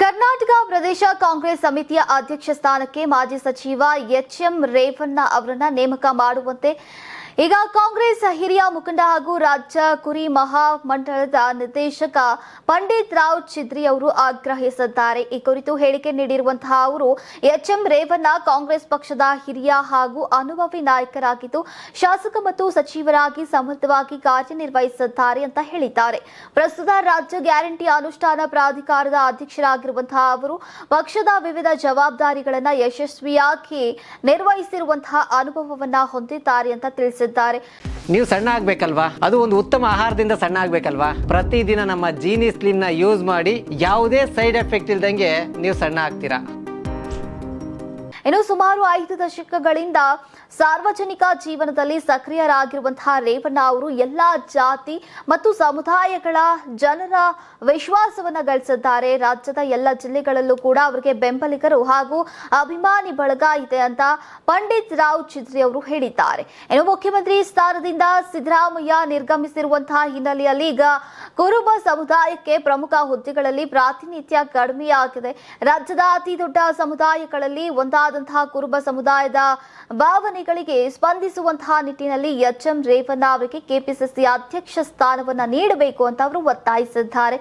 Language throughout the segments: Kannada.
ಕರ್ನಾಟಕ ಪ್ರದೇಶ ಕಾಂಗ್ರೆಸ್ ಸಮಿತಿಯ ಅಧ್ಯಕ್ಷ ಸ್ಥಾನಕ್ಕೆ ಮಾಜಿ ಸಚಿವ ಎಚ್ಎಂ ರೇವಣ್ಣ ಅವರನ್ನ ನೇಮಕ ಮಾಡುವಂತೆ ಈಗ ಕಾಂಗ್ರೆಸ್ ಹಿರಿಯ ಮುಖಂಡ ಹಾಗೂ ರಾಜ್ಯ ಕುರಿ ಮಹಾಮಂಡಳದ ನಿರ್ದೇಶಕ ಪಂಡಿತ್ ರಾವ್ ಚಿದ್ರಿ ಅವರು ಆಗ್ರಹಿಸಿದ್ದಾರೆ. ಈ ಕುರಿತು ಹೇಳಿಕೆ ನೀಡಿರುವಂತಹ ಅವರು ಎಚ್ಎಂ ರೇವಣ್ಣ ಕಾಂಗ್ರೆಸ್ ಪಕ್ಷದ ಹಿರಿಯ ಹಾಗೂ ಅನುಭವಿ ನಾಯಕರಾಗಿದ್ದು ಶಾಸಕ ಮತ್ತು ಸಚಿವರಾಗಿ ಸಮರ್ಥವಾಗಿ ಕಾರ್ಯನಿರ್ವಹಿಸಿದ್ದಾರೆ ಅಂತ ಹೇಳಿದ್ದಾರೆ. ಪ್ರಸ್ತುತ ರಾಜ್ಯ ಗ್ಯಾರಂಟಿ ಅನುಷ್ಠಾನ ಪ್ರಾಧಿಕಾರದ ಅಧ್ಯಕ್ಷರಾಗಿರುವಂತಹ ಅವರು ಪಕ್ಷದ ವಿವಿಧ ಜವಾಬ್ದಾರಿಗಳನ್ನು ಯಶಸ್ವಿಯಾಗಿ ನಿರ್ವಹಿಸಿರುವಂತಹ ಅನುಭವವನ್ನ ಹೊಂದಿದ್ದಾರೆ ಅಂತ ತಿಳಿಸಿದ್ದಾರೆ. ನೀವು ಸಣ್ಣ ಆಗ್ಬೇಕಲ್ವಾ, ಅದು ಒಂದು ಉತ್ತಮ ಆಹಾರದಿಂದ ಸಣ್ಣ ಆಗ್ಬೇಕಲ್ವಾ. ಪ್ರತಿದಿನ ನಮ್ಮ ಜೀನಿ ಸ್ಲಿಮ್ ನ ಯೂಸ್ ಮಾಡಿ ಯಾವುದೇ ಸೈಡ್ ಎಫೆಕ್ಟ್ ಇಲ್ದಂಗೆ ನೀವು ಸಣ್ಣ ಆಗ್ತೀರಾ. ಇನ್ನು ಸುಮಾರು 5 ದಶಕಗಳಿಂದ ಸಾರ್ವಜನಿಕ ಜೀವನದಲ್ಲಿ ಸಕ್ರಿಯರಾಗಿರುವಂತಹ ರೇವಣ್ಣ ಅವರು ಎಲ್ಲಾ ಜಾತಿ ಮತ್ತು ಸಮುದಾಯಗಳ ಜನರ ವಿಶ್ವಾಸವನ್ನ ಗಳಿಸಿದ್ದಾರೆ. ರಾಜ್ಯದ ಎಲ್ಲ ಜಿಲ್ಲೆಗಳಲ್ಲೂ ಕೂಡ ಅವರಿಗೆ ಬೆಂಬಲಿಗರು ಹಾಗೂ ಅಭಿಮಾನಿ ಬಳಗ ಇದೆ ಅಂತ ಪಂಡಿತ್ ರಾವ್ ಚಿದ್ರಿ ಅವರು ಹೇಳಿದ್ದಾರೆ. ಇನ್ನು ಮುಖ್ಯಮಂತ್ರಿ ಸ್ಥಾನದಿಂದ ಸಿದ್ದರಾಮಯ್ಯ ನಿರ್ಗಮಿಸಿರುವಂತಹ ಹಿನ್ನೆಲೆಯಲ್ಲಿ ಈಗ ಕುರುಬ ಸಮುದಾಯಕ್ಕೆ ಪ್ರಮುಖ ಹುದ್ದೆಗಳಲ್ಲಿ ಪ್ರಾತಿನಿಧ್ಯ ಕಡಿಮೆಯಾಗಿದೆ. ರಾಜ್ಯದ ಅತಿ ದೊಡ್ಡ ಸಮುದಾಯಗಳಲ್ಲಿ ಒಂದಾದಂತಹ ಕುರುಬ ಸಮುದಾಯದ ಭಾವನೆಗಳಿಗೆ ಸ್ಪಂದಿಸುವಂತಹ ನಿಟ್ಟಿನಲ್ಲಿ ಎಚ್ಎಂ ರೇವಣ್ಣ ಅವರಿಗೆ ಕೆಪಿಸಿಸಿ ಅಧ್ಯಕ್ಷ ಸ್ಥಾನವನ್ನ ನೀಡಬೇಕು ಅಂತ ಅವರು ಒತ್ತಾಯಿಸಿದ್ದಾರೆ.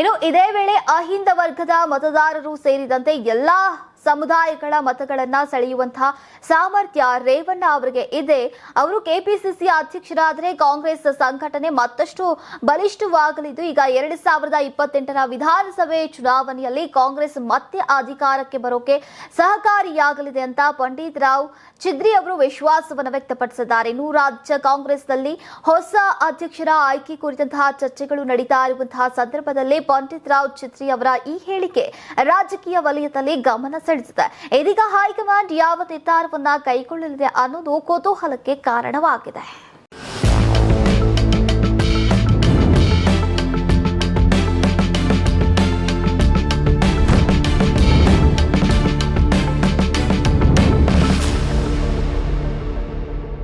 ಇನ್ನು ಇದೇ ವೇಳೆ ಅಹಿಂದ ವರ್ಗದ ಮತದಾರರು ಸೇರಿದಂತೆ ಎಲ್ಲಾ ಸಮುದಾಯಗಳ ಮತಗಳನ್ನ ಸೆಳೆಯುವಂತಹ ಸಾಮರ್ಥ್ಯ ರೇವಣ್ಣ ಅವರಿಗೆ ಇದೆ. ಅವರು ಕೆಪಿಸಿಸಿ ಅಧ್ಯಕ್ಷರಾದರೆ ಕಾಂಗ್ರೆಸ್ ಸಂಘಟನೆ ಮತ್ತಷ್ಟು ಬಲಿಷ್ಠವಾಗಲಿದ್ದು ಈಗ 2028ರ ವಿಧಾನಸಭೆ ಚುನಾವಣೆಯಲ್ಲಿ ಕಾಂಗ್ರೆಸ್ ಮತ್ತೆ ಅಧಿಕಾರಕ್ಕೆ ಬರೋಕೆ ಸಹಕಾರಿಯಾಗಲಿದೆ ಅಂತ ಪಂಡಿತ್ ರಾವ್ ಚಿದ್ರಿ ಅವರು ವಿಶ್ವಾಸವನ್ನು ವ್ಯಕ್ತಪಡಿಸಿದ್ದಾರೆ. ಇನ್ನು ರಾಜ್ಯ ಕಾಂಗ್ರೆಸ್ನಲ್ಲಿ ಹೊಸ ಅಧ್ಯಕ್ಷರ ಆಯ್ಕೆ ಕುರಿತಂತಹ ಚರ್ಚೆಗಳು ನಡೀತಾ ಇರುವಂತಹ ಸಂದರ್ಭದಲ್ಲಿ ಪಂಡಿತ್ ರಾವ್ ಚಿದ್ರಿ ಅವರ ಈ ಹೇಳಿಕೆ ರಾಜಕೀಯ ವಲಯದಲ್ಲಿ ಗಮನ ಸೆಳೆದಿದೆ. ಇದೀಗ ಹೈಕಮಾಂಡ್ ಯಾವ ನಿರ್ಧಾರವನ್ನ ಕೈಗೊಳ್ಳಲಿದೆ ಅನ್ನೋದು ಕುತೂಹಲಕ್ಕೆ ಕಾರಣವಾಗಿದೆ.